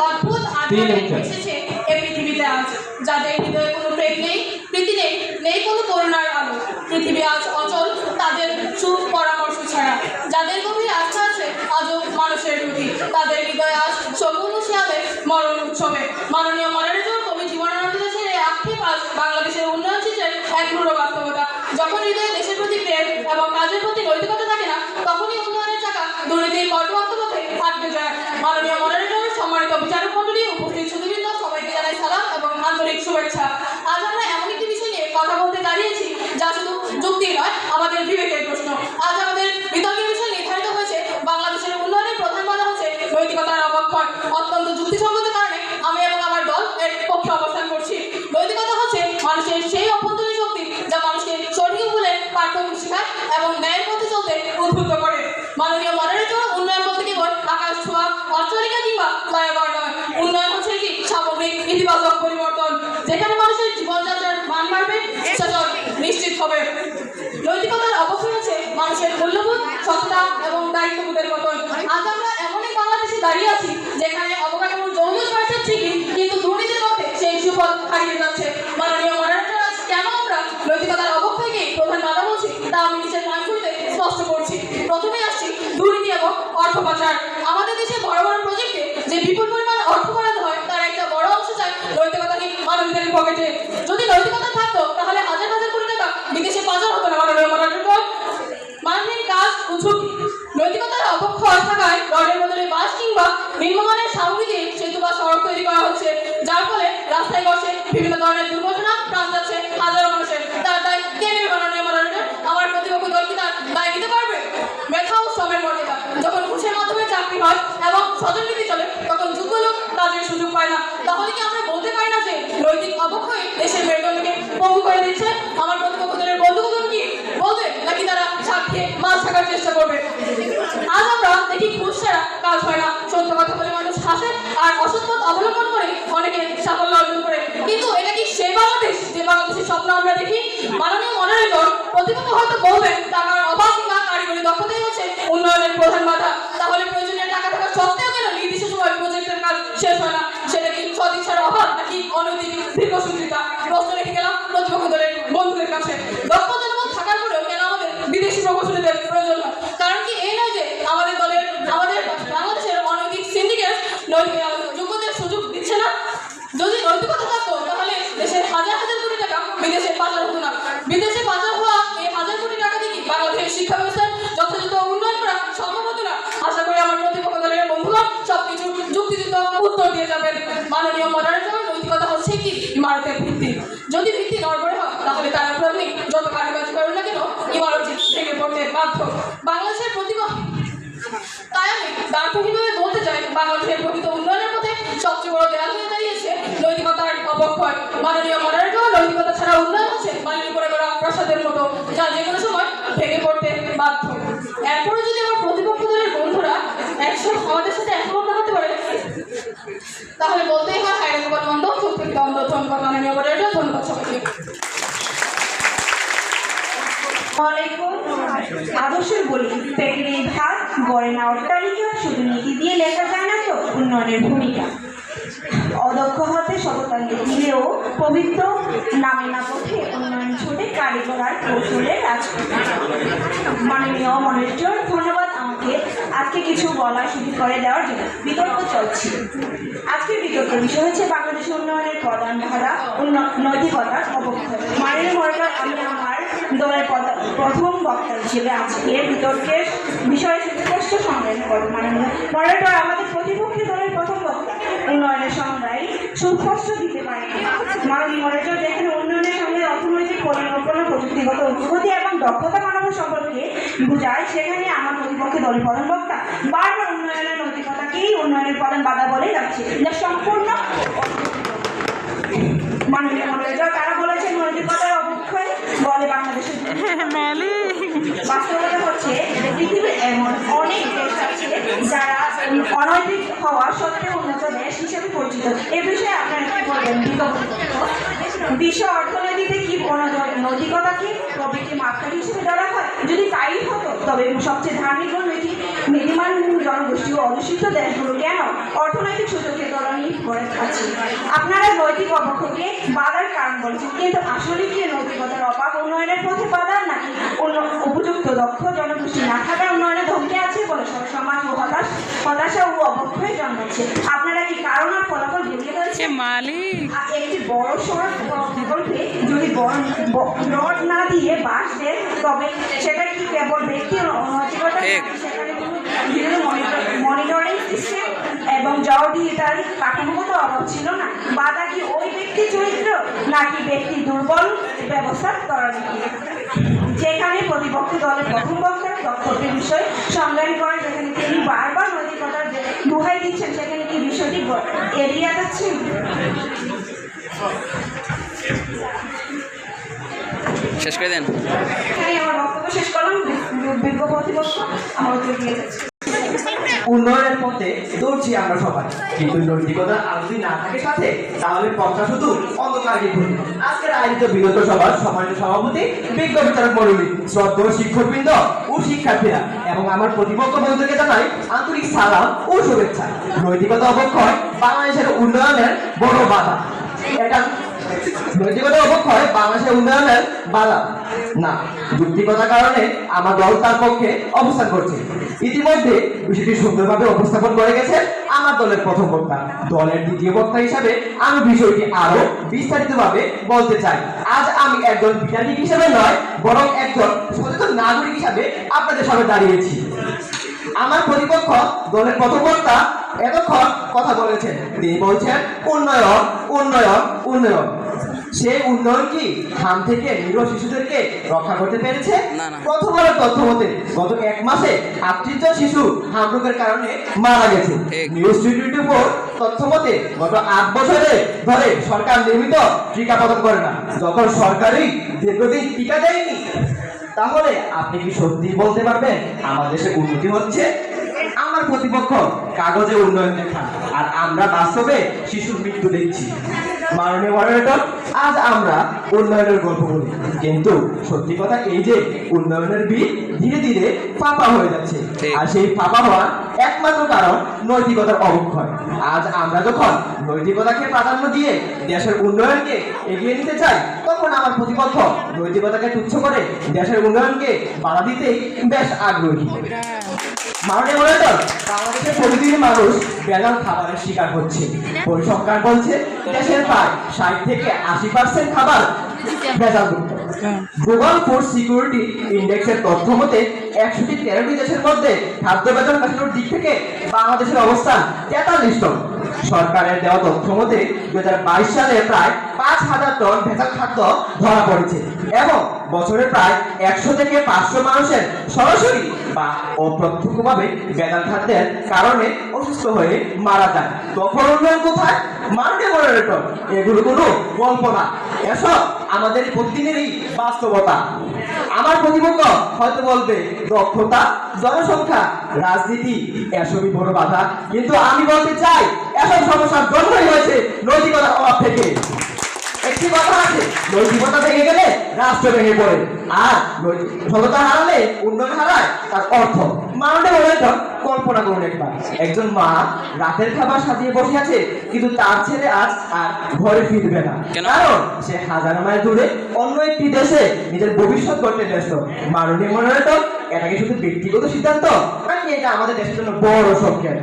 অদ্ভুত আধারে এসেছে এই পৃথিবীতে আজ, যাদের হৃদয়ে কোনো প্রেম নেই, প্রীতি নেই, নেই কোনো করুণার আলো। পৃথিবী আজ অচল তাদের সুখ পরামর্শ ছাড়া, যাদের গভীর আস্থা আছে আজও মানুষের প্রতি, তাদের হৃদয়ে আজ সম্পূর্ণ শিয়াবে মরণ উৎসবে। মাননীয় মডারেটর কবি জীবনানন্দ দাশের এই আক্ষেপ আজ বাংলাদেশের উন্নয়ন চিত্রের এক রূঢ় বাস্তবতা। যখন হৃদয়ে দেশের প্রতি প্রেম এবং কাজের প্রতি নৈতিকতা থাকে না, তখনই উন্নয়নের চাকা দুর্নীতির কর্মপথে আটকে যায়। মাননীয় মডারেটর, সম্মানিত বিচারক মণ্ডলী, উপস্থিত সুধীবৃন্দ, সবাইকে জানাই সালাম এবং আন্তরিক শুভেচ্ছা। আজ আমরা এমন একটি বিষয় নিয়ে কথা বলতে দাঁড়িয়েছি যা শুধু যুক্তি নয়, আমাদের বিবেকের প্রশ্ন। আজ আমাদের বিতর্কের বিষয় নির্ধারিত হয়েছে বাংলাদেশের উন্নয়নের প্রধান বাধা হচ্ছে নৈতিকতার অবক্ষয়। অত্যন্ত যুক্তিসঙ্গত কারণে আমি এবং আমার দল এর পক্ষে অবস্থান করছি। নৈতিকতা হচ্ছে মানুষের সেই অভ্যন্তরীণ শক্তি যা মানুষকে সঠিক ভুলের পার্থক্য শেখায় এবং ন্যায়ের পথে চলতে উদ্বুদ্ধ করে। মাননীয় মডারেটর, উন্নয়ন বলতে কেবল আকাশ ছোঁয়া অট্টালিকা কিংবা ফ্লাইওভার নয়। উন্নয়ন হচ্ছে একটি সামগ্রিক ইতিবাচক পরিবর্তন, যেখানে মানুষের জীবনযাত্রার মান বাড়বে, শিষ্টাচার নিশ্চিত হবে। নৈতিকতার অবক্ষয় হচ্ছে মানুষের মূল্যবোধ, সততা এবং দায়িত্ববোধের পতন। আজ আমরা এমন এক বাংলাদেশে দাঁড়িয়ে আছি যেখানে অবকাঠামোর জৌলুস বাড়ছে ঠিকই, কিন্তু দুর্নীতির মধ্যে সেই সুফল হারিয়ে যাচ্ছে। মাননীয় মডারেটর, আজ কেন আমরা নৈতিকতার অবক্ষয়কে প্রধান বাধা বলছি তা আমি নিচের পয়েন্টগুলিতে স্পষ্ট করছি। প্রথমে আসছি দুর্নীতি এবং অর্থ পাচার। আমাদের দেশে বড় বড় প্রজেক্টে যে বিপুল পরিমাণ অর্থ বরাদ্দ হয় তার একটা বড় অংশ যায় নৈতিকতাহীন মানবীদের পকেটে। যদি নৈতিকতা থাকতো তাহলে হাজার হাজার কোটি টাকা বিদেশে পাচার হতো না। মাননীয় মডারেটর, মাননীয় কাজ ও ঝুঁকি। নৈতিকতার অবক্ষয় থাকায় রডের বদলে বাঁশ কিংবা নিম্নমানের সামগ্রী দিয়ে সেতু বা সড়ক তৈরি করা হচ্ছে, যার ফলে রাস্তায় বসে বিভিন্ন ধরনের দুর্ঘটনা, প্রাণ যাচ্ছে হাজারো মানুষের। তার দায় কে নেবে? মাননীয় মডারেটর, আমার প্রতিপক্ষ দল কি তার দায় নিতে পারবে? মেধা ও শ্রমের মর্যাদা। যখন ঘুষের মাধ্যমে চাকরি হয় এবং স্বজনপ্রীতি চলে, তখন যোগ্য লোক কাজের সুযোগ পায় না। তাহলে কি আমরা বলতে পারি না যে নৈতিক অবক্ষয় দেশের মেরুদণ্ডকে পঙ্গু করে দিচ্ছে? আমার প্রতিপক্ষ দলের বন্ধুগণ কি বলবে, নাকি তারা সাপ খেয়ে মাছ থাকার চেষ্টা করবে? আজ আমরা দেখি ঘুষ ছাড়া কাজ হয় না। সত্য কথা বলে মানুষ হাসে আর অসৎ পথ অবলম্বন করে অনেকে সাফল্য অর্জন করে, কিন্তু এটা কি সেই বাংলাদেশ যে বাংলাদেশের স্বপ্ন আমরা দেখি? মাননীয় মডারেটর, প্রতিপক্ষ হয়তো বলবেন টাকার অভাব কিংবা কারিগরি দক্ষতাই হচ্ছে উন্নয়নের প্রধান বাধা। তাহলে প্রয়োজনীয় টাকা থাকা সত্ত্বেও কেন নির্দিষ্ট সময় প্রজেক্টের কাজ শেষ হয় না? সেটা কি সদিচ্ছার অভাব নাকি অনৈতিক দীর্ঘসূত্রিতা? প্রশ্ন রেখে গেলাম প্রতিপক্ষ দলের বন্ধুদের কাছে। দক্ষতা যেমন থাকার পরেও কেন আমাদের বিদেশি প্রকৌশলীদের প্রয়োজন হয়? কারণ কি এই নয় যে আমাদের বাংলাদেশের অনৈতিক সিন্ডিকেট যোগ্যদের সুযোগ দিচ্ছে না? যদি নৈতিকতা থাকতো তাহলে দেশের হাজার হাজার কোটি টাকা বিদেশে পাচার হতো না। বিদেশে পাচার হওয়া এই হাজার কোটি টাকা দিয়ে বাংলাদেশের শিক্ষা ব্যবস্থার যথাযথ উন্নয়ন করা সম্ভব হতো না। আশা করি আমার প্রতিপক্ষ দলের বন্ধুগণ সবকিছু যুক্তিযুক্ত উত্তর দিয়ে যাবেন। মাননীয় মডারেটর, নৈতিকতা হচ্ছে কি ইমারতের ভিত্তি। যদি ভিত্তি নড়বড়ে হয় তাহলে তার উপর আপনি যত কারিবাজি করেন না কেন ইমারত ভেঙে পড়তে বাধ্য। বাংলাদেশের তাই আমি দার্থহীনভাবে বলতে চাই, বাংলাদেশের প্রকৃত উন্নয়নের পথে সবচেয়ে বড় দেয়াল হয়ে দাঁড়িয়েছে নৈতিকতার অবক্ষয়। মাননীয় মডারেটর, নৈতিকতা ছাড়া উন্নয়ন হচ্ছে বালির উপরে গড়া প্রাসাদের মতো, যা যে কোনো সময় ভেঙে পড়তে বাধ্য। এরপরে যদি আমার প্রতিপক্ষ দলের বন্ধুরা আমাদের সাথে একমত না হতে পারে, তাহলে বলতেই হয় হায়দ্রাবাদ বন্ধ, চোখ বন্ধ। ধন্যবাদ মাননীয় মডারেটর, ধন্যবাদ সবাইকে। আদর্শের বলি পেটের এই ভাত গড়ে না অট্টালিকা, শুধু নীতি দিয়ে লেখা যায় না তো উন্নয়নের ভূমিকা। অদক্ষ হাতে সততা দিলেও পবিত্র নামে না পথে উন্নয়ন ছোটে কারিগর আর কৌশলের রাজপথে। মাননীয় মডারেটর, ধন্যবাদ আমাকে আজকে কিছু বলার সুযোগ করে দেওয়ার জন্য। বিতর্ক চলছে। আজকের বিতর্কের বিষয় হচ্ছে বাংলাদেশের উন্নয়নের প্রধান ধারা নৈতিকতার অবক্ষয়। মাননীয় মডারেটর, আমি আমার দলের প্রথম বক্তা হিসেবে আজকের বিতর্কের বিষয়ে সুস্পষ্ট সংজ্ঞান করব। মাননীয় মডারেটর, আমাদের প্রতিপক্ষের দলের প্রথম বক্তা উন্নয়নের সংজ্ঞায় সুস্পষ্ট দিতে পারে। মাননীয় মডারেটর, যেখানে উন্নয়নের সঙ্গে অর্থনৈতিক পরিকল্পনা, প্রযুক্তিগত অগ্রগতি এবং দক্ষতা মানব সম্পর্কে বোঝায়, সেখানে আমার প্রতিপক্ষের দলের প্রধান বক্তা বারবার উন্নয়নের নৈতিকতাকেই উন্নয়নের প্রধান বাধা বলে যাচ্ছে, যা সম্পূর্ণ। মাননীয় মডারেটর, তারা বলেছে নৈতিকতার অবক্ষয় বলে বাংলাদেশের। বাস্তবতা হচ্ছে পৃথিবীর এমন অনেক দেশ আছে যারা অনৈতিক হওয়া সত্ত্বেও উন্নত দেশ হিসেবে পরিচিত। এ বিষয়ে আপনারা কি বলবেন? বিশ্ব অর্থনীতিতে কি নৈতিকতাকে প্রবৃত্তি মাপকাঠি হিসেবে ধরা হয়? যদি তাই হতো তবে সবচেয়ে ধার্মিক ও নীতিমান জনগোষ্ঠী ও অধুষিত দেশগুলো কেন অর্থনৈতিক সুযোগকে ত্বরান্বিত যাচ্ছে। আপনারা নৈতিক অবক্ষয়কে বাধার কারণ বলছেন, কিন্তু আসলে কি নৈতিকতার অভাব উন্নয়নের পথে বাধা, নাকি উপযুক্ত দক্ষ জনগোষ্ঠী না থাকার উন্নয়নের ধমকে আছে বলে সমাজ ও হতাশা ও অবক্ষয় জন্মাচ্ছে? আপনারা কি কারণ আর ফলাফল বেরিয়ে ফেলছেন? একটি বড় সড়ক প্রকল্পে যদি রড না দিয়ে বাঁশ দেন, তবে সেটা কি কেবল ব্যক্তি নৈতিকতা, সেখানে কোনো মনিটরিং সিস্টেম এবং ডিজিটাল কাঠামোগত অভাব ছিল না? বাধা কি ওই ব্যক্তির চরিত্র, নাকি ব্যক্তি দুর্বল ব্যবস্থা করা নাকি? যেখানে প্রতিপক্ষ দলের প্রথম বক্তার দক্ষতার বিষয় সংজ্ঞায়ন করেন, যেখানে তিনি বারবার নৈতিকতার দোহাই দিচ্ছেন, সেখানে কি বিষয়টি এড়িয়ে যাচ্ছেন? শেষ করে দেন। এখানে আমার বক্তব্য শেষ করলাম। বিজ্ঞ প্রতিপক্ষ আমার উত্তর দিয়ে যাচ্ছে। উন্নয়নের পথে দৌড়ছি আমরা সবাই, কিন্তু নৈতিকতার আলো যদি না থাকে সাথে, তাহলে পথটা শুধু অন্ধকারই ঘুরবে। আজকের আয়োজিত বিগত সভার সম্মানিত সভাপতি, বিজ্ঞ বিচারক মণ্ডলী, শ্রদ্ধেয় শিক্ষকবৃন্দ ও শিক্ষার্থীরা এবং আমার প্রতিপক্ষ বন্ধুকে জানাই আন্তরিক সালাম ও শুভেচ্ছা। নৈতিকতা অবক্ষয় বাংলাদেশের উন্নয়নের বড় বাধা। এটা নৈতিকতা অবক্ষয় বাংলাদেশের উন্নয়নের বাধা না, যুক্তিগতার কারণে আমার দল তার পক্ষে অবস্থান করছে। ইতিমধ্যে বিষয়টি সুন্দরভাবে উপস্থাপন করে গেছে আমার দলের প্রথম বক্তা। দলের দ্বিতীয় বক্তা হিসাবে আমি বিষয়টি আরো বিস্তারিতভাবে বলতে চাই। আজ আমি একজন বিচারক হিসেবে নয়, বরং একজন সচেতন নাগরিক হিসাবে আপনাদের সামনে দাঁড়িয়েছি। আমার প্রতিপক্ষ দলের প্রথম বক্তা এতক্ষণ কথা বলেছেন, তিনি বলছেন উন্নয়ন উন্নয়ন উন্নয়ন। সেই উন্নয়ন কি হাম থেকে নিরীহ শিশুদেরকে রক্ষা করতে পেরেছে? প্রথমবারের তথ্য মতে গত 1 মাসে 38 জন শিশু হাম রোগের কারণে মারা গেছে। নিউজ 224 তথ্য মতে গত 8 বছরে ধরে সরকার নিয়মিত টিকা প্রদান করে না, যখন সরকারই দীর্ঘদিন টিকা দেয়নি। তাহলে আপনি কি সত্যি বলতে পারবেন আমার দেশে উন্নতি হচ্ছে? আমার প্রতিপক্ষ কাগজে উন্নয়ন দেখান, আর আমরা বাস্তবে শিশুর মৃত্যু দেখছি। মাননীয় মডারেটর, আজ আমরা উন্নয়নের গল্প বলি, কিন্তু সত্যি কথা এই যে উন্নয়নের বীজ ধীরে ধীরে ফাঁপা হয়ে যাচ্ছে, আর সেই ফাঁপা হওয়ার একমাত্র কারণ নৈতিকতার অবক্ষয়। আজ আমরা যখন নৈতিকতাকে প্রাধান্য দিয়ে দেশের উন্নয়নকে এগিয়ে নিতে চাই, তখন আমার প্রতিপক্ষ নৈতিকতাকে তুচ্ছ করে দেশের উন্নয়নকে বাধা দিতেই বেশ আগ্রহী। মাননীয় মডারেটর, বাংলাদেশের প্রতিদিন মানুষ ভেজাল খাবারের শিকার হচ্ছে। পরিসংখ্যান বলছে দেশের প্রায় 60 থেকে 80% খাবার ভেজালযুক্ত। গ্লোবাল ফুড সিকিউরিটি ইন্ডেক্সের তথ্য মতে 113টি দেশের মধ্যে খাদ্য ভেজাল মেশানোর দিক থেকে বাংলাদেশের অবস্থান 43তম। সরকারের দেওয়া তথ্য মতে 2022 সালে প্রায় 5000 টন ভেজাল খাদ্য ধরা পড়েছে এবং বছরে প্রায় 100 থেকে 500 মানুষের সরাসরি বা অপ্রত্যক্ষভাবে ভেজাল খাদ্যের কারণে অসুস্থ হয়ে মারা যায়। তখন উন্নয়ন কোথায়? মাননীয় মডারেটর, এগুলো কোনো গল্প না, এসব আমাদের প্রতিদিনেরই বাস্তবতা। আমার প্রতিপক্ষ হয়তো বলবে দক্ষতা, জনসংখ্যা, রাজনীতি এসবই বড় বাধা, কিন্তু আমি বলতে চাই এসব সমস্যার জন্মই হয়েছে নৈতিকতার অভাব থেকে। একটি কথা আছে, নৈতিকতা ভেঙে গেলে রাষ্ট্র ভেঙে পড়ে, আর সততা হারালে উন্নয়ন হারায় তার অর্থ। মাননীয় মডারেটর, কল্পনা করুন একবার, একজন মা রাতের খাবার সাজিয়ে বসে আছে, কিন্তু তার ছেলে আজ আর ঘরে ফিরবে না, কারণ সে হাজার মাইল দূরে অন্য একটি দেশে নিজের ভবিষ্যৎ করতে ব্যস্ত। মাননীয় মডারেটর, এটা কি শুধু ব্যক্তিগত সিদ্ধান্ত, নাকি এটা আমাদের দেশের জন্য বড় সংকেত?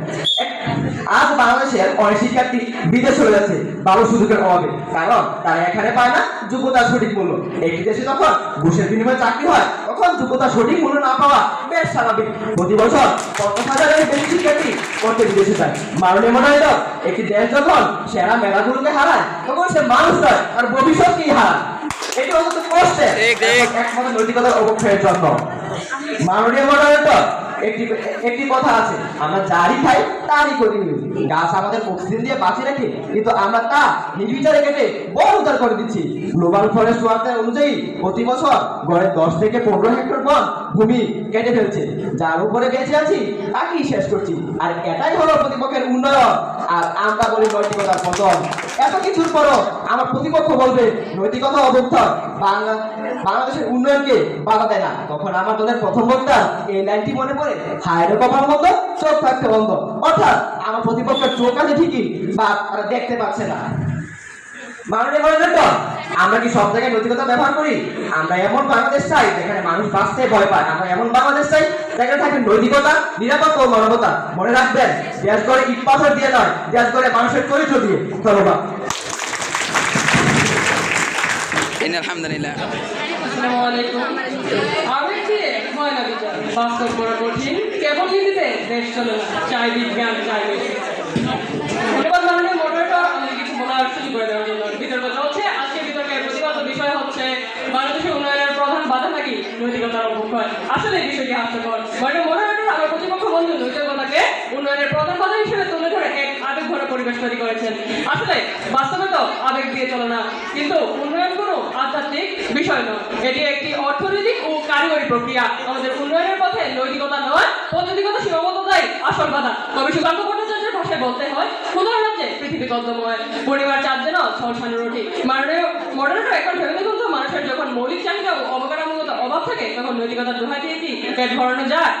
আজ বাংলাদেশের অনেক শিক্ষার্থী বিদেশ চলে যাচ্ছে ভালো সুযোগের অভাবে, কারণ তারা এখানে পায় না যোগ্যতার সঠিক মূল্য। একটি দেশে যখন ঘুষের বিনিময়ে চাকরি হয়, তখন যোগ্যতার সঠিক মূল্য না পাওয়া বেশ স্বাভাবিক। প্রতি বছর 50,000-এর বেশি শিক্ষার্থী করতে বিদেশে যায়। মাননীয় মডারেটর, একটি দেশ যখন সেরা মেধাগুলোকে হারায়, তখন সে মানুষ নয়, আর ভবিষ্যৎকেই হারায়। এটি অত্যন্ত কষ্টের, একমাত্র নৈতিকতার অবক্ষয়ের জন্য। মাননীয় মডারেটর, একটি কথা আছে, আমরা যারই খাই তারই করি। গাছ আমাদের অক্সিজেন দিয়ে বাঁচিয়ে রাখে, কিন্তু আমরা তা নির্বিচারে কেটে বন উদ্ধার করে দিচ্ছি। গ্লোবাল ফরেস্ট ওয়ার্ক অনুযায়ী প্রতি বছর গড়ে 10 থেকে 15 হেক্টর বন ভূমি কেটে ফেলছে, যার উপরে বেঁচে আছি তাকেই শেষ করছি। আর এটাই হলো প্রতিপক্ষের উন্নয়ন, আর আমরা বলি নৈতিকতার পতন। এত কিছুর পরও আমার প্রতিপক্ষ বলবে নৈতিকতা অবক্ষয় বাংলাদেশের উন্নয়নকে বাধা দেয় না, তখন আমার দলের প্রথম বক্তা এই লাইনটি মনে পড়ে, হায়রে কপাল বন্ধ, চোখ থাকতে বন্ধ। অর্থাৎ আমার প্রতিপক্ষের চোখ আছে ঠিকই, বা তারা দেখতে পাচ্ছে না। মাননীয় মডারেটর, আমরা কি সব জায়গায় নৈতিকতা ব্যবহার করি? আমরা এমন বাংলাদেশ চাই যেখানে মানুষ বাঁচতে ভয় পায়। আমরা এমন বাংলাদেশ চাই যেখানে থাকে নৈতিকতা, নিরাপত্তা ও মানবতা। মনে রাখবেন, দেশ গড়ে ইট পাথর দিয়ে নয়, দেশ গড়ে মানুষের চরিত্র দিয়ে। ধন্যবাদ। আলহামদুলিল্লাহ। আসসালামু আলাইকুম। আবেগ দিয়ে হয় না বিচার, বাস্তব করা কঠিন, কেবল নীতিতে দেশ চলে না, চাই বিজ্ঞান, চাই নৈতিকতা। ধন্যবাদ মাননীয় মডারেটর, আমাদের কিছু বলার সুযোগ করে দেওয়ার জন্য। বিতর্ক চলছে, আজকে বিতর্কের প্রতিবাদ বিষয় হচ্ছে বাংলাদেশের উন্নয়নের প্রধান বাধা নাকি নৈতিকতার অবক্ষয়। আসলে বিষয়টি হাস্যকর। মাননীয় মডারেটর আমার প্রতিপক্ষ বন্ধু নৈতিকতাকে উন্নয়নের প্রধান বাধা হিসেবে তুলে ধরে এক আবেগ ভরা পরিবেশ তৈরি করেছেন। আসলে বাস্তবে তো আবেগ দিয়ে চলে না, কিন্তু উন্নয়ন কোনো আধ্যাত্মিক বিষয় নয়, এটি একটি অর্থনৈতিক ও কারিগরি প্রক্রিয়া। আমাদের উন্নয়নের পথে নৈতিকতা নয়, পদ্ধতিগত সীমাবদ্ধতাই আসল বাধা। তবে সুকান্ত ভট্টাচার্যের ভাষায় বলতে হয়, ক্ষুধার রাজ্যে পৃথিবী কদ্মময়, পরিবার চাঁদ যেন ছলসানো রুটি। মাননীয় মডারেটর, এখন ভেবে দেখুন তো, মানুষের যখন মৌলিক চাহিদা ও অবকাঠামোগত অভাব থাকে, তখন নৈতিকতার দোহাই দিয়ে কি পেট ভরানো যায়?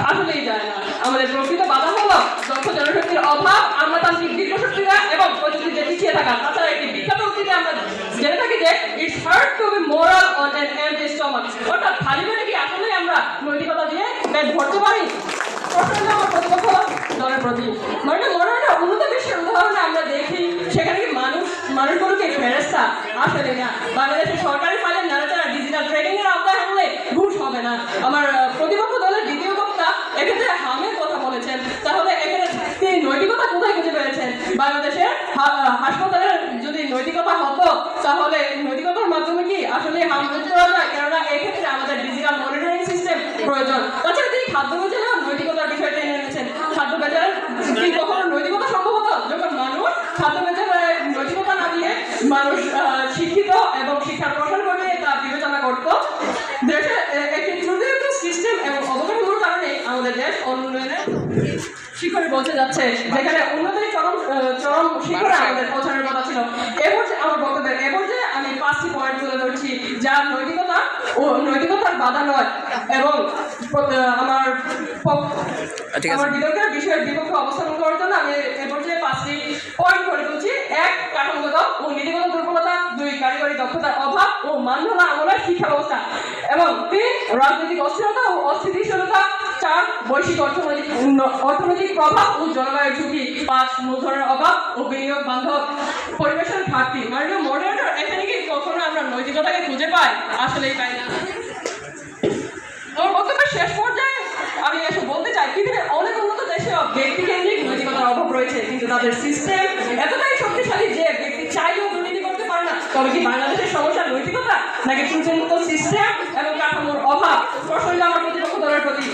আসলেই যায় না। আমাদের প্রকৃত বাধা হলো দক্ষ জনশক্তির অভাব, আমলাতান্ত্রিক দীর্ঘশক্তিরা এবং প্রযুক্তিতে পিছিয়ে থাকা। তাছাড়া একটি বিখ্যাত উক্তিতে আমরা জেনে থাকি যে it's hard to be moral on an empty stomach. অর্থাৎ খালি পেটে কি আসলে আমরা নৈতিকতা দিয়ে পেট ভরতে পারি? প্রশ্ন আমার প্রতিপক্ষ দলের প্রতি। মানে মডারেটর, উন্নত বিশ্বের উদাহরণে আমরা দেখি সেখানে কি মানুষগুলোকে ফেরেস্তা? আসলে না। বাংলাদেশের সরকারি ফাইলের নাড়াচাড়া ডিজিটাল ট্রেডিং এর আওতায় আনলে ঘুষ হবে না। আমার প্রতিপক্ষ দলের দ্বিতীয় বক্তা এক্ষেত্রে হামের কথা বলেছেন, তাহলে এখানে তিনি নৈতিকতা কোথায় খুঁজে পেয়েছেন? বাংলাদেশের হাসপাতালের যদি নৈতিকতা হতো, তাহলে নৈতিকতার মাধ্যমে কি আসলে হাম রোধ করা যায়? কেননা এক্ষেত্রে আমাদের ডিজিটাল মনিটরিং সিস্টেম প্রয়োজন। তাছাড়া তিনি খাদ্য বেচারেও নৈতিকতার বিষয়টা এনে এনেছেন। খাদ্য বেচারের কি কখনো নৈতিকতা সম্ভব হতো যখন মানুষ খাদ্য বেচারে নৈতিকতা না দিয়ে মানুষ শিক্ষিত এবং শিক্ষার প্রসার করে তা বিবেচনা করত? দেশে একটি ত্রুটিযুক্ত সিস্টেম এবং অবকাঠামোর কারণে আমাদের দেশ অনুন্নয়নের শিখরে পৌঁছে যাচ্ছে, যেখানে উন্নতির চরম শিখরে আমাদের পৌঁছানোর কথা ছিল। এরপর আমার বক্তব্যের পর্যায়ে আমি 5টি পয়েন্ট তুলে ধরছি, যা নৈতিকতা ও নৈতিকতার বাধা নয়, এবং আমার বিতর্কের বিষয়ের বিপক্ষে অবস্থান করার জন্য আমি এ পর্যায়ে 5টি পয়েন্ট করে তুলছি। 1, কাঠামোগত ও নীতিগত দুর্বলতা। 2, কারিগরি দক্ষতার অভাব ও মানধনা আমলের শিক্ষা ব্যবস্থা। এবং 3, রাজনৈতিক অস্থিরতা ও অস্থিতিশীলতা। 4, বৈশ্বিক অর্থনৈতিক প্রভাব ও জলবায়ু ঝুঁকি। 5, মূলধনের অভাব ও বিনিয়োগ বান্ধব পরিবেশের ঘাটতি। মাননীয় মডারেটর, এখানে কি কখনো আমরা নৈতিকতাকে খুঁজে পাই? আসলেই পাই না। আমার বক্তব্যের শেষ পর্যায়ে আমি এসে বলতে চাই, পৃথিবীর অনেক উন্নত দেশে ব্যক্তিকেন্দ্রিক নৈতিকতার অভাব রয়েছে, কিন্তু তাদের সিস্টেম এতটাই শক্তিশালী যে ব্যক্তি চাইলেও দুর্নীতি করতে পারে না। তবে কি বাংলাদেশের সমস্যা নৈতিকতা নাকি ত্রুটিমুক্ত সিস্টেম এবং কাঠামোর অভাব? প্রশ্নটা আমার প্রতিপক্ষ দলের প্রতি।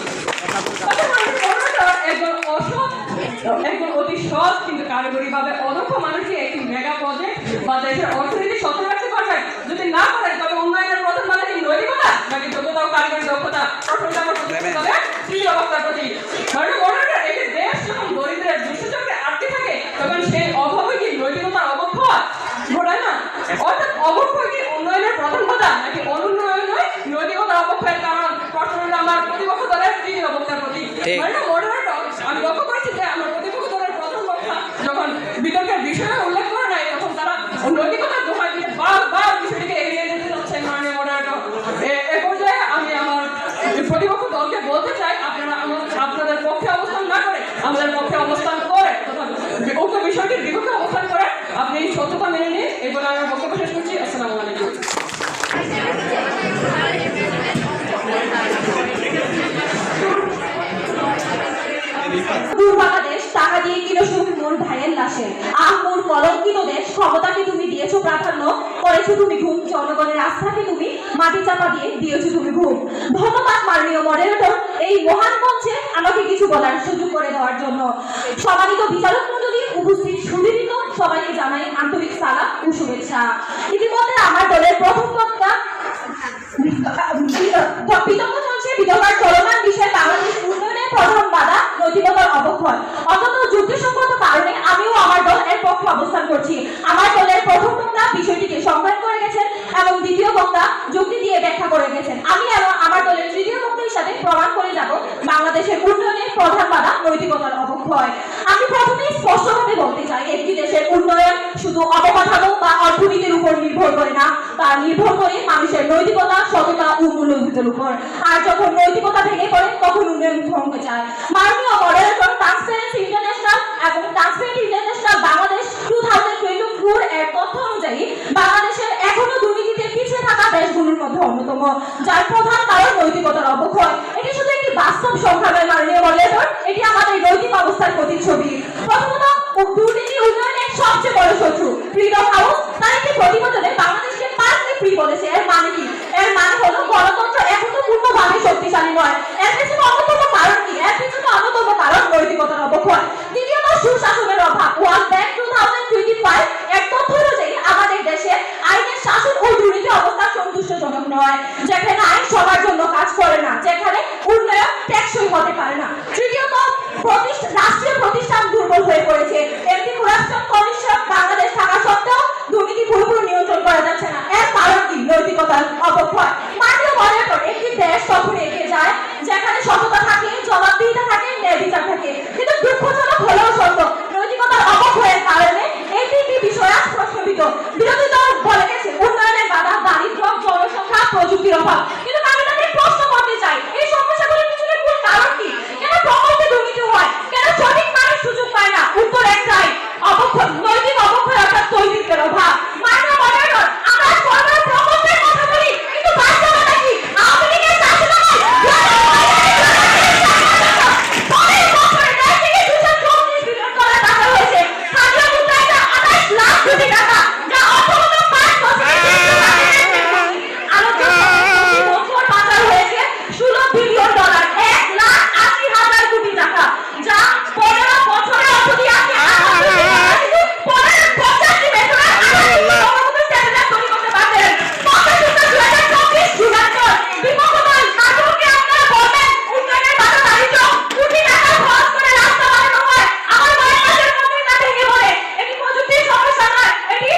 একজন অতি সৎ কিন্তু কারিগরিভাবে অদক্ষ মানুষকে একটি মেগা প্রজেক্ট বা দেশের অর্থনীতি সচল রাখতে পারবেন? যদি না পারেন, তবে উন্নয়নের প্রধান বাধা কি নৈতিকতা নাকি যোগ্যতা ও কারিগরি দক্ষতা? প্রশ্নটা আমার প্রতিপক্ষ দলের তৃতীয় বক্তার প্রতি। একটি দেশ যখন দরিদ্রের দুষ্টচক্রে আটকে থাকে, তখন সেই অভাবে কি নৈতিকতার অবক্ষয় ঘটায় না? অর্থাৎ অবক্ষয় কি উন্নয়নের প্রধান বাধা নাকি অনুন্নয়ন নয় নৈতিকতার অবক্ষয়ের কারণ? প্রশ্নটা আমার প্রতিপক্ষ দলের তৃতীয় বক্তার প্রতি। মডারেটর, আমি লক্ষ্য করেছি যে আমার প্রতিপক্ষ দলের প্রথম বক্তা যখন বিতর্কের বিষয়ে উল্লেখ করে নাই, তখন তারা নৈতিকতার দোহাই দিয়ে বারবার বিষয়টিকে এড়িয়ে যেতে চাচ্ছেন। মাননীয় মডারেটর, এ পর্যায়ে আমি আমার প্রতিপক্ষ দলকে বলতে চাই, আপনারা আপনাদের পক্ষে অবস্থান না করে আমাদের পক্ষে অবস্থান করে তথা উক্ত বিষয়টির বিপক্ষে অবস্থান করে আপনি এই সত্যতা মেনে নিন। এই বলে আমার বক্তব্য শেষ করছি। আসসালামু আলাইকুম। বাংলাদেশ টাকা দিয়ে কিনেছো মোর ভাইয়ের লাশে। মোর কলঙ্কিত দেশ, ক্ষমতাকে তুমি দিয়েছো প্রাধান্য, করেছো তুমি ঘুম, জনগণের আস্থাকে তুমি মাটি চাপা দিয়ে দিয়েছো তুমি ঘুম। ধন্যবাদ মাননীয় মডারেটর, এই মহান মঞ্চে আমাকে কিছু বলার সুযোগ করে দেওয়ার জন্য। সম্মানিত বিচারক মণ্ডলী, উপস্থিত সুধীবৃন্দ, সবাইকে জানাই আন্তরিক সালাম ও শুভেচ্ছা। ইতিমধ্যে আমার দলের প্রথম বক্তা বিতর্ক চলছে, বিতর্কের চলমান বিষয়ে বাংলাদেশ উন্নয়নের প্রধান বাধা নৈতিকতার অবক্ষয়। অত্যন্ত যুক্তিসঙ্গত কারণে আমিও আমার দল এর পক্ষে অবস্থান করছি। মানুষের নৈতিকতা, সততা ও মূল্যবোধের উপর। আর যখন নৈতিকতা ভেঙে পড়ে তখন উন্নয়ন থমকে যায়। মাননীয় মডারেটর ট্রান্সপারেন্সি ইন্টারন্যাশনাল এবং ট্রান্সপারেন্ট ইন্টারন্যাশনাল বাংলাদেশ 2024 এর তথ্য অনুযায়ী বাংলাদেশের এখনো দুর্নীতিতে পিছিয়ে থাকা দেশগুলোর মধ্যে অন্যতম, যার প্রধান কারণ নৈতিকতার অবক্ষয়। এটি শুধু একটি বাস্তব সংখ্যা নয় মাননীয় মডারেটর, এটি আমাদের নৈতিক অবস্থার প্রতিচ্ছবি। প্রথমত, দুর্নীতি উন্নয়নের সবচেয়ে বড় শত্রু। ফ্রিডম হাউস তার একটি প্রতিবেদনে বাংলাদেশকে পার্টলি ফ্রি বলেছে। এর মানে কি? এর মানে হলো গণতন্ত্র এখনো পূর্ণভাবে শক্তিশালী নয়। এর পিছনে অন্যতম কারণ কি? এর পিছনে অন্যতম কারণ নৈতিকতার অবক্ষয়। দ্বিতীয়ত, সুশাসনের অভাব। ওয়ার্ল্ড ব্যাংক 2025 এর তথ্য অনুযায়ী আমাদের দেশে আইনের শাসন ও দুর্নীতি অবস্থা সন্তুষ্টজনক নয়। যেখানে আইন সবার জন্য কাজ করে না, যেখানে উন্নয়ন টেকসই হতে পারে না। তৃতীয়ত, রাষ্ট্রীয় প্রতিষ্ঠান দুর্বল হয়ে পড়েছে। এমপি করাপশন কমিশন বাংলাদেশ থাকা সত্ত্বেও দুর্নীতি পুরোপুরি নিয়ন্ত্রণ করা যাচ্ছে না। এর কারণ কি? নৈতিকতার অবক্ষয়। মাননীয় মডারেটর, একটি দেশ তখন এগিয়ে যায় যেখানে সততা থাকে, জবাবদিহিতা থাকে, ন্যায় বিচার থাকে। কিন্তু দুঃখজনক হলেও সত্য, নৈতিকতার অবক্ষয়ের কারণে এই তিনটি বিষয় আজ প্রশ্নবিদ্ধ। বিরোধী দল বলে গেছে উন্নয়নের বাধা দারিদ্র্য, জনসংখ্যা, প্রযুক্তির অভাব। কিন্তু আমি তাদের প্রশ্ন করতে চাই, এই সমস্যাগুলোর পিছনে মূল কারণ কি? কেন প্রকল্পে দুর্নীতি হয়? কেন সঠিক মানুষ সুযোগ পায় না? উত্তর একটাই, অবক্ষয়, নৈতিক অবক্ষয় অর্থাৎ তৈরির অভাব। মাননীয় মডারেটর, আমরা সরকার প্রকল্পের কথা বলি, কিন্তু বাস্তবতা কি? আওয়ামী লীগের শাসনামল পরের বছরে দেশ থেকে 234 বিলিয়ন ডলার টাকা হয়েছে। স্থানীয় মুদ্রায় 28 লাখ কোটি টাকা, যা অন্তত 5 বছরে আলোচিত বছর পাচার হয়েছে 16 বিলিয়ন ডলার, 1,80,000 কোটি টাকা, যা 15 বছরের অবধি আছে। কিন্তু 50টি বেতনের তৈরি করতে পারতেন। 2024 যুগান্তর বিপক্ষদল নাটককে আপনারা বলবেন উন্নয়নের বাধা দারিদ্র্য, কোটি টাকা খরচ করে রাস্তা বানানো হয়। আমার বাড়ির পাশের মন্দিরটা ভেঙে পড়ে। এটি প্রযুক্তির সমস্যা নয়, এটি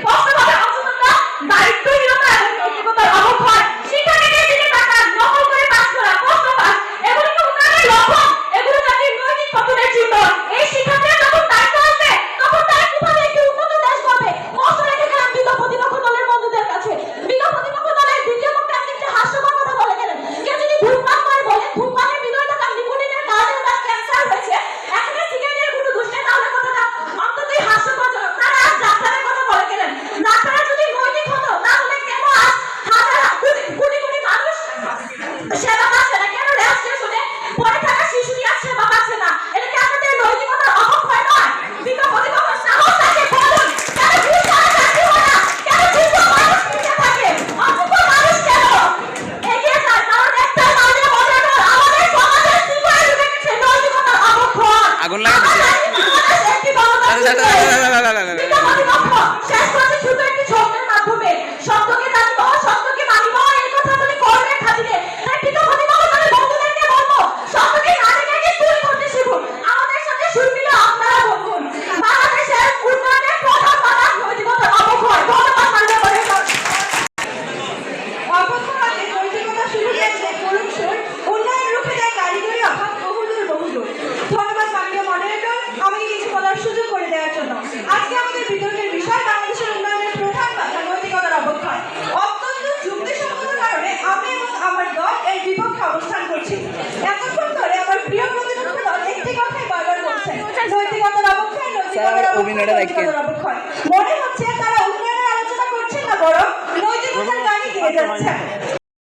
স্পষ্টভাবে অসততা, দায়িত্বহীনতা এবং নৈতিকতার অবক্ষয়। শিক্ষার্থীদের দিকে তাকান, নকল করে পাস করা, প্রশ্ন পাস, এগুলো কি উন্নয়নের লক্ষণ? এগুলো জাতির নৈতিক পতনের চিহ্ন। এই শিক্ষার্থীরা যখন দায়িত্ব আসবে তখন তারা কিভাবে একটি উন্নত দেশ গড়বে? প্রশ্ন রেখে গেলাম বিগত প্রতিপক্ষ দলের বন্ধুদের কাছে। বিগত প্রতিপক্ষ দলের দ্বিতীয় পক্ষে আপনি একটি হাস্যকর কথা বলে গেলেন। কেউ যদি ধূমপান করে বলে ধূমপানের ভিতরে থাকা নিকোটিনের কারণে তার ক্যান্সার হয়েছে, এখানে সিগারেটের কোনো দোষ নেই, তাহলে কথাটা অন্ততই হাস্যকরজনক। তারা আজ ডাক্তারের কথা বলে গেলেন। ডাক্তাররা যদি নৈতিক হতো তাহলে কেন আজ কোটি কোটি মানুষ সেবা পাচ্ছে না? কেন রেল স্টেশনে পড়ে থাকা শিশুটি আর সেবা পাচ্ছে না? এটা কি আপনাদের নৈতিকতার অবক্ষয় নয়? বিগত প্রতিপক্ষ সাহস থাকে বলুন, কেন ঘুষ আর চাকরি হয় না? কেন যোগ্য মানুষ পিছিয়ে থাকে? অযোগ্য মানুষ কেন এগিয়ে যায়? কারণ একটাই মাননীয় মডারেটর, আমাদের সমাজের শিকড়ে ঢুকে গেছে নৈতিকতার অবক্ষয়। আগুন লাগিয়ে দিছে। বাংলাদেশ একটি গণতান্ত্রিক দেশ। বিগত প্রতিপক্ষ শেষ করছে শুধু একটি শব্দের মাধ্যমে, সত্যকে জানিব, সত্যকে মানিব, এই কথা বলে কর্মের খাতিরে। তাই বিগত প্রতিপক্ষ দলের বন্ধুদেরকে বলবো, সত্যকে না দেখে চুরি করতে শিখুন, আমাদের সাথে সুর মিলে আপনারা বলুন। বাংলাদেশের উন্নয়নের প্রধান বাধা নৈতিকতার অবক্ষয়। ধন্যবাদ মাননীয় মডারেটর। অবক্ষয়তে নৈতিকতা শুরু হয়েছে করুণ সুর, উন্নয়ন রুখে দেয় কারিগরি অভাব, বহুদূর বহুদূর। ধন্যবাদ মাননীয় মডারেটর আমাকে কিছু বলার সুযোগ করে দেওয়ার জন্য। আজকে আমাদের বিতর্কের বিষয় বাংলাদেশের উন্নয়নের প্রধান বাধা নৈতিকতার অবক্ষয়। অত্যন্ত যুক্তিসঙ্গত কারণে আমি এবং আমার দল এর বিপক্ষে অবস্থান করছি। এতক্ষণ ধরে আমার প্রিয় প্রতিপক্ষ দল একটি কথাই বারবার বলছে, নৈতিকতার অবক্ষয়, নৈতিকতার অবক্ষয়, নৈতিকতার অবক্ষয়। মনে হচ্ছে তারা